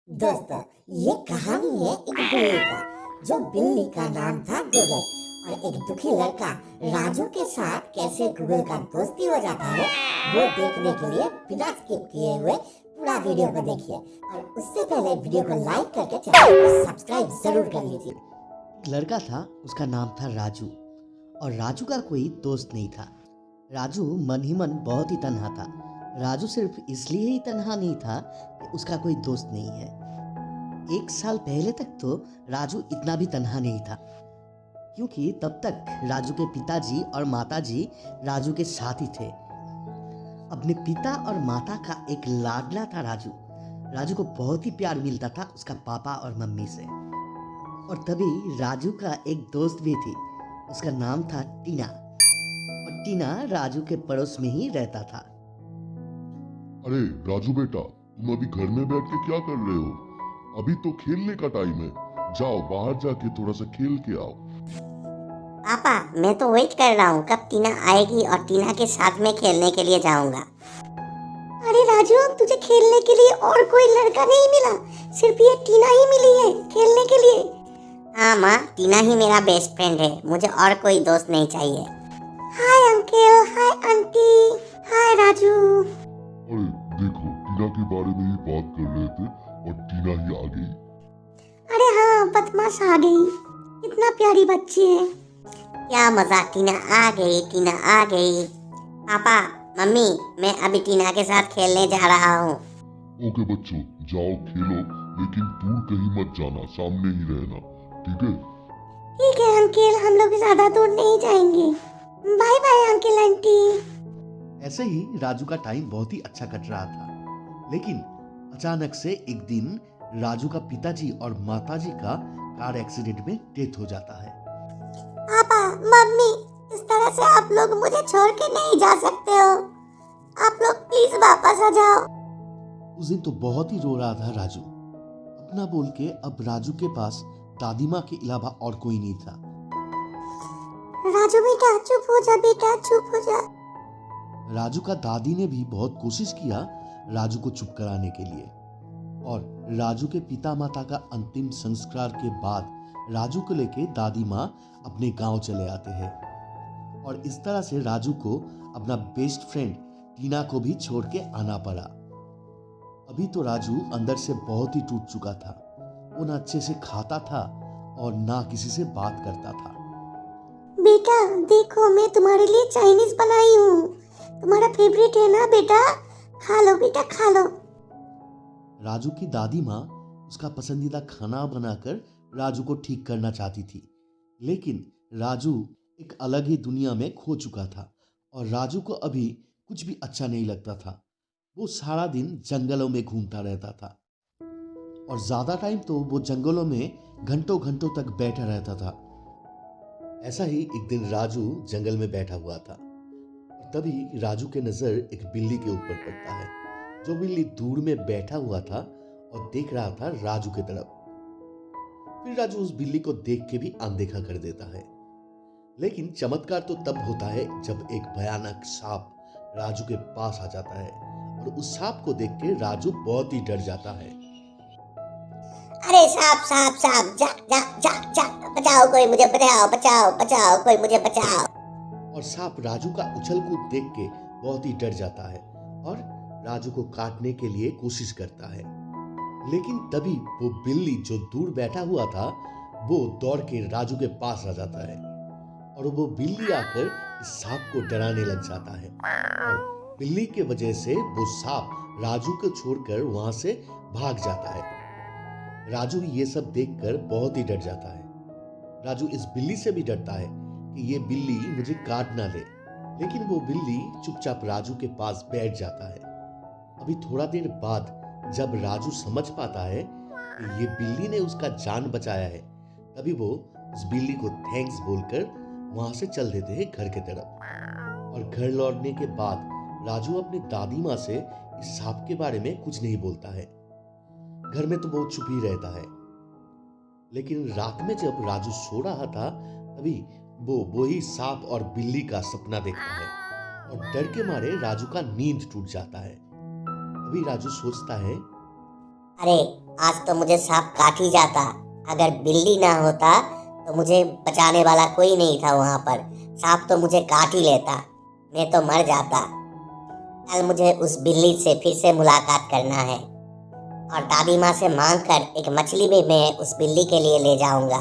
दोस्तों, ये कहानी है एक बिल्ली का। जो बिल्ली का नाम था गूगल, और एक दुखी लड़का राजू के साथ कैसे गूगल का दोस्ती हो जाता है, वो देखने के लिए बिना स्किप किए हुए पूरा वीडियो को देखिए। और उससे पहले वीडियो को लाइक करके चैनल को सब्सक्राइब जरूर कर लीजिए। एक लड़का था, उसका नाम था राजू। और राजू का कोई दोस्त नहीं था। राजू मन ही मन बहुत ही तन्हा था। राजू सिर्फ इसलिए ही तन्हा नहीं था कि उसका कोई दोस्त नहीं है। 1 साल पहले तक तो राजू इतना भी तन्हा नहीं था, क्योंकि तब तक राजू के पिताजी और माताजी राजू के साथ ही थे। अपने पिता और माता का एक लाडला था राजू। राजू को बहुत ही प्यार मिलता था उसका पापा और मम्मी से। और तभी राजू का एक दोस्त भी थी, उसका नाम था टीना। और टीना राजू के पड़ोस में ही रहता था। अरे राजू बेटा, तुम अभी घर में बैठ के क्या कर रहे हो? अभी तो खेलने का टाइम है। जाओ बाहर जाके थोड़ा सा खेल के आओ। पापा, मैं तो वेट कर रहा हूँ कब टीना आएगी और टीना के साथ में खेलने के लिए जाऊंगा। अरे राजू, तुझे खेलने के लिए और कोई लड़का नहीं मिला? सिर्फ ये टीना ही मिली है खेलने के लिए? हाँ माँ, टीना ही मेरा बेस्ट फ्रेंड है, मुझे और कोई दोस्त नहीं चाहिए। हाय अंकल, हाय आंटी, हाय राजू। अरे देखो, टीना के बारे में ही बात कर रहे थे और टीना ही आ गई। अरे हाँ, बदमाश आ गई, कितना प्यारी बच्ची है। क्या मजा, टीना आ गई, टीना आ गई। पापा, मम्मी, मैं अभी टीना के साथ खेलने जा रहा हूँ। ओके बच्चों, जाओ खेलो, लेकिन दूर कहीं मत जाना, सामने ही रहना, ठीक है? ठीक है अंकल, हम लोग ज्यादा दूर नहीं जाएंगे। Bye bye uncle aunty. ऐसे ही राजू का टाइम बहुत ही अच्छा कट रहा था। लेकिन अचानक से एक दिन राजू का पिताजी और माताजी का कार एक्सीडेंट में डेथ हो जाता है। पापा, मम्मी, इस तरह से आप लोग मुझे छोड़ के नहीं जा सकते हो। आप लोग प्लीज वापस आ जाओ। उस दिन तो बहुत ही रो रहा था राजू। अपना बोल के अब राजू के पास दादी माँ के अलावा और कोई नहीं था। राजू बेटा, चुप हो जा बेटा, चुप हो जा। राजू का दादी ने भी बहुत कोशिश किया राजू को चुप कराने के लिए। और राजू के पिता माता का अंतिम संस्कार के बाद राजू को लेके दादी माँ अपने गांव चले आते हैं। और इस तरह से राजू को अपना बेस्ट फ्रेंड टीना को भी छोड़ के आना पड़ा। अभी तो राजू अंदर से बहुत ही टूट चुका था। वो ना अच्छे से खाता था और ना किसी से बात करता था। बेटा देखो, मैं तुम्हारे लिए चाइनीज बनाई हूँ, तुम्हारा फेवरेट है ना बेटा, खा लो बेटा, खा लो। राजू की दादी माँ उसका पसंदीदा खाना बनाकर राजू को ठीक करना चाहती थी। लेकिन राजू एक अलग ही दुनिया में खो चुका था और राजू को अभी कुछ भी अच्छा नहीं लगता था। वो सारा दिन जंगलों में घूमता रहता था और ज्यादा टाइम तो वो जंगलों में घंटों घंटों तक बैठा रहता था। ऐसा ही एक दिन राजू जंगल में बैठा हुआ था और तभी राजू के नजर एक बिल्ली के ऊपर पड़ता है, जो बिल्ली दूर में बैठा हुआ था और देख रहा था राजू की तरफ। फिर राजू उस बिल्ली को देख के भी अनदेखा कर देता है। लेकिन चमत्कार तो तब होता है जब एक भयानक सांप राजू के पास आ जाता है और उस सांप को देख के राजू बहुत ही डर जाता है। अरे सांप सांप सांप, जा जा जा जा, बचाओ कोई मुझे, बचाओ बचाओ बचाओ, कोई मुझे बचाओ। और सांप राजू का उछल कूद देख के बहुत ही डर जाता है और राजू को काटने के लिए कोशिश करता है। लेकिन तभी वो बिल्ली जो दूर बैठा हुआ था वो दौड़ के राजू के पास आ जाता है और वो बिल्ली आकर इस सांप को डराने लग जाता है। और बिल्ली के वजह से वो सांप राजू को छोड़कर वहां से भाग जाता है। राजू ये सब देखकर बहुत ही डर जाता है। राजू इस बिल्ली से भी डरता है कि ये बिल्ली मुझे काट ना ले। लेकिन वो बिल्ली चुपचाप राजू के पास बैठ जाता है। अभी थोड़ा देर बाद जब राजू समझ पाता है कि ये बिल्ली ने उसका जान बचाया है, तभी वो उस बिल्ली को थैंक्स बोलकर वहां से चल देते हैं घर की तरफ। और घर लौटने के बाद राजू अपनी दादी माँ से इस सांप के बारे में कुछ नहीं बोलता है। घर में तो बहुत चुप ही रहता है। लेकिन रात में जब राजू सो रहा था तभी वो वही सांप और बिल्ली का सपना देखता है और डर के मारे राजू का नींद टूट जाता है। अभी राजू सोचता है, अरे आज तो मुझे सांप काट ही जाता। अगर बिल्ली ना होता तो मुझे बचाने वाला कोई नहीं था वहां पर। सांप तो मुझे काट ही लेता, मैं तो मर जाता। कल मुझे उस बिल्ली से फिर से मुलाकात करना है और दादी माँ से मांग कर एक मछली भी मैं उस बिल्ली के लिए ले जाऊंगा।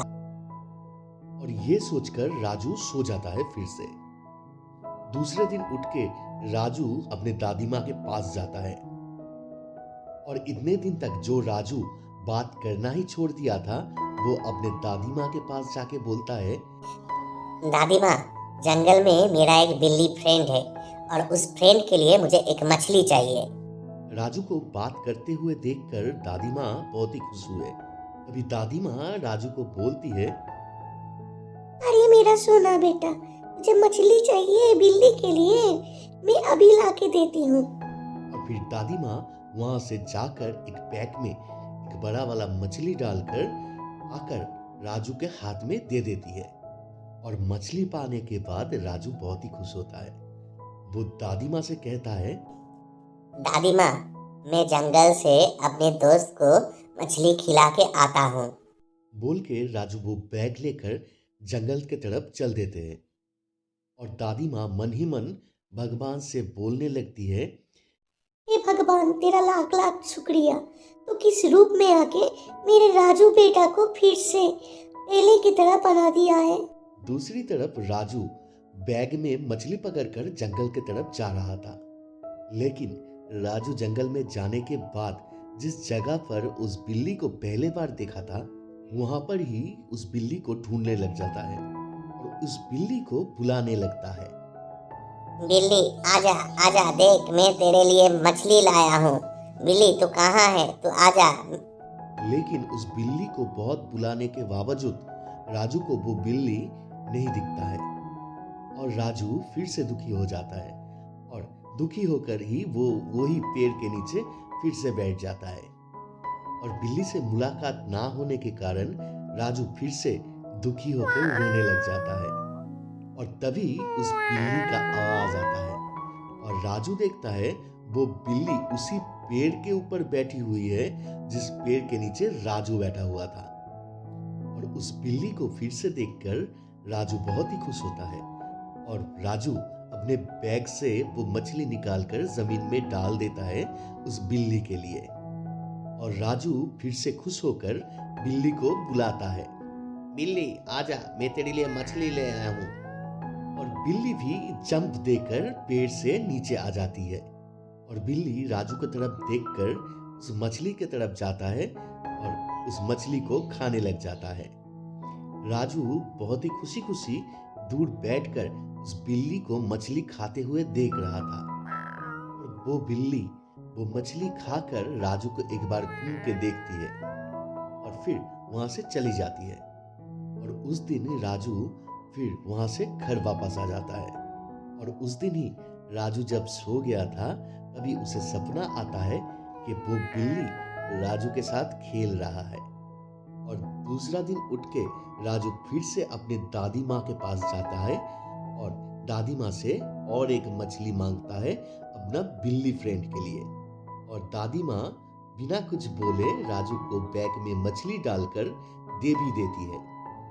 और ये सोचकर राजू सो जाता है फिर से। दूसरे दिन उठ के राजू अपने दादी माँ के पास जाता है और इतने दिन तक जो राजू बात करना ही छोड़ दिया था वो अपने दादी माँ के पास जाके बोलता है, दादी माँ, जंगल में मेरा एक बिल्ली फ्रेंड है और उस फ्रेंड के लिए मुझे एक मछली चाहिए। राजू को बात करते हुए देखकर दादी माँ बहुत ही खुश हुए। तभी दादी माँ राजू को बोलती है, अरे मेरा सोना बेटा, मुझे मछली चाहिए बिल्ली के लिए, मैं अभी ला के देती हूँ। और फिर दादी माँ वहां से जाकर एक पैक में एक बड़ा वाला मछली डालकर आकर राजू के हाथ में दे देती है। और मछली पाने के बाद राजू बहुत ही खुश होता है। वो दादी माँ से कहता है, दादी माँ, मैं जंगल से अपने दोस्त को मछली खिला के आता हूँ। बोल के राजू वो बैग लेकर जंगल की तरफ चल देते हैं। और दादी माँ मन ही मन भगवान से बोलने लगती है, हे भगवान, तेरा लाख लाख शुक्रिया, तो किस रूप में आके मेरे राजू बेटा को फिर से पहले की तरह बना दिया है। दूसरी तरफ राजू बैग में मछली पकड़कर जंगल की तरफ जा रहा था। लेकिन राजू जंगल में जाने के बाद जिस जगह पर उस बिल्ली को पहले बार देखा था वहां पर ही उस बिल्ली को ढूंढने लग जाता है और उस बिल्ली को बुलाने लगता है, बिल्ली आजा आजा, देख मैं तेरे लिए मछली लाया हूँ। बिल्ली तू कहाँ है, तू आजा। लेकिन उस बिल्ली को बहुत बुलाने के बावजूद राजू को वो बिल्ली नहीं दिखता है। और राजू फिर से दुखी हो जाता है और दुखी होकर ही वो वही पेड़ के नीचे फिर से बैठ जाता है। और बिल्ली से मुलाकात ना होने के कारण राजू फिर से दुखी होकर रोने लग जाता है। और तभी उस बिल्ली का आवाज आता है और राजू देखता है वो बिल्ली उसी पेड़ के ऊपर बैठी हुई है जिस पेड़ के नीचे राजू बैठा हुआ था। और उस बिल्ली को फिर से देखकर राजू बहुत ही खुश होता है और राजू अपने बैग से वो मछली निकालकर जमीन में डाल देता है उस बिल्ली के लिए। और राजू फिर से खुश होकर बिल्ली को बुलाता है, बिल्ली आजा, मैं तेरे लिए मछली ले आया हूँ। और बिल्ली भी जंप देकर पेड़ से नीचे आ जाती है और बिल्ली राजू की तरफ देखकर उस मछली की तरफ जाता है और उस मछली को खाने लग जाता है। राजू बहुत ही खुशी खुशी दूर बैठकर उस बिल्ली को मछली खाते हुए देख रहा था। और वो बिल्ली वो मछली खाकर राजू को एक बार घूम के देखती है और फिर वहां से चली जाती है। और उस दिन राजू फिर वहां से घर वापस आ जाता है। और उस दिन ही राजू जब सो गया था तभी उसे सपना आता है कि वो बिल्ली राजू के साथ खेल रहा है। और दूसरा दिन उठ के राजू फिर से अपने दादी माँ के पास जाता है और दादी माँ से और एक मछली मांगता है अपना बिल्ली फ्रेंड के लिए। और दादी माँ बिना कुछ बोले राजू को बैग में मछली डालकर दे भी देती है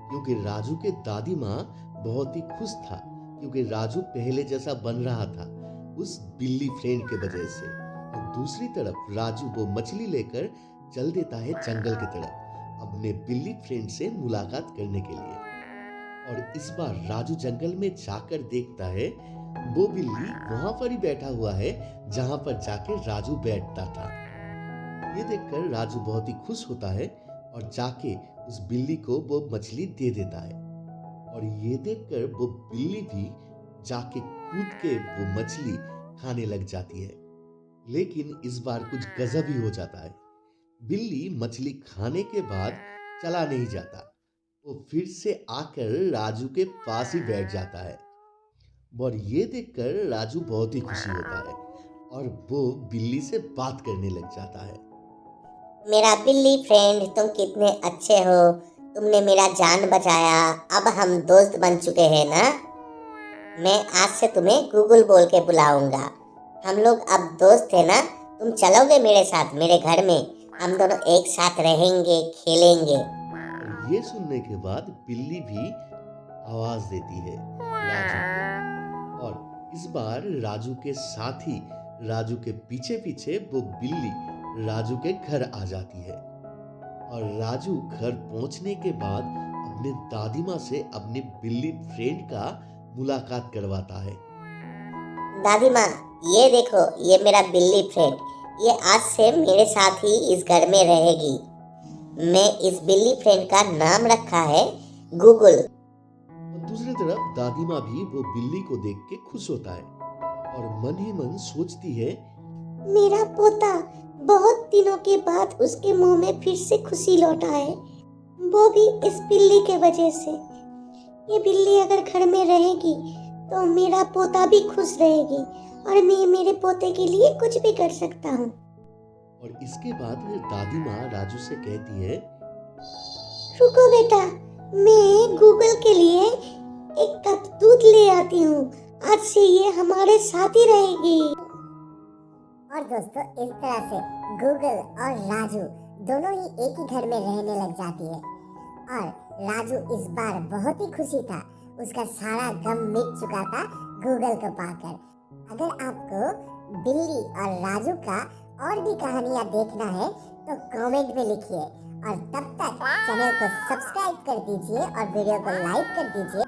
क्योंकि राजू के दादी माँ बहुत ही खुश था क्योंकि राजू पहले जैसा बन रहा था उस बिल्ली फ्रेंड के वजह से। और दूसरी तरफ राजू वो मछली लेकर चल देता है जंगल की तरफ अपने बिल्ली फ्रेंड से मुलाकात करने के लिए। और इस बार राजू जंगल में जाकर देखता है वो बिल्ली वहां पर ही बैठा हुआ है जहां पर जाके राजू बैठता था। ये देखकर राजू बहुत ही खुश होता है और जाके उस बिल्ली को वो मछली दे देता है। और ये देखकर वो बिल्ली भी जाके कूद के वो मछली खाने लग जाती है। लेकिन इस बार कुछ गजब ही हो जाता है। बिल्ली मछली खाने के बाद चला नहीं जाता, वो फिर से आकर राजू के पास ही बैठ जाता है। और ये देखकर राजू बहुत ही खुशी होता है और वो बिल्ली से बात करने लग जाता है। मेरा बिल्ली फ्रेंड, तुम कितने अच्छे हो, तुमने मेरा जान बचाया, अब हम दोस्त बन चुके हैं ना। मैं आज से तुम्हें गूगल बोल के बुलाऊंगा, हम लोग अब दोस्त है ना। तुम चलोगे मेरे साथ मेरे घर में, हम दोनों एक साथ रहेंगे, खेलेंगे। और ये सुनने के बाद बिल्ली भी आवाज देती है राजू को। और इस बार राजू के साथ ही राजू के पीछे पीछे वो बिल्ली राजू के घर आ जाती है। और राजू घर पहुंचने के बाद अपने दादी माँ से अपने बिल्ली फ्रेंड का मुलाकात करवाता है। दादी माँ, ये देखो, ये मेरा बिल्ली फ्रेंड, ये आज से मेरे साथ ही इस घर में रहेगी। मैं इस बिल्ली फ्रेंड का नाम रखा है गूगल। और दूसरी तरफ दादी माँ भी वो बिल्ली को देख के खुश होता है और मन ही मन सोचती है, मेरा पोता, बहुत दिनों के बाद उसके मुंह में फिर से खुशी लौटा है, वो भी इस बिल्ली के वजह से। ये बिल्ली अगर घर में रहेगी तो मेरा पोता भी खुश रहेगी और मैं मेरे पोते के लिए कुछ भी कर सकता हूँ। और इसके बाद दादी माँ राजू से कहती है, रुको बेटा, मैं गूगल के लिए एक कप दूध ले आती हूँ। आज से ये हमारे साथ ही रहेगी। और दोस्तों, इस तरह से गूगल और राजू दोनों ही एक ही घर में रहने लग जाती है। और राजू इस बार बहुत ही खुशी था, उसका सारा गम मिट चुका था गूगल को पाकर। अगर आपको बिल्ली और राजू का और भी कहानियाँ देखना है तो कमेंट में लिखिए। और तब तक चैनल को सब्सक्राइब कर दीजिए और वीडियो को लाइक कर दीजिए।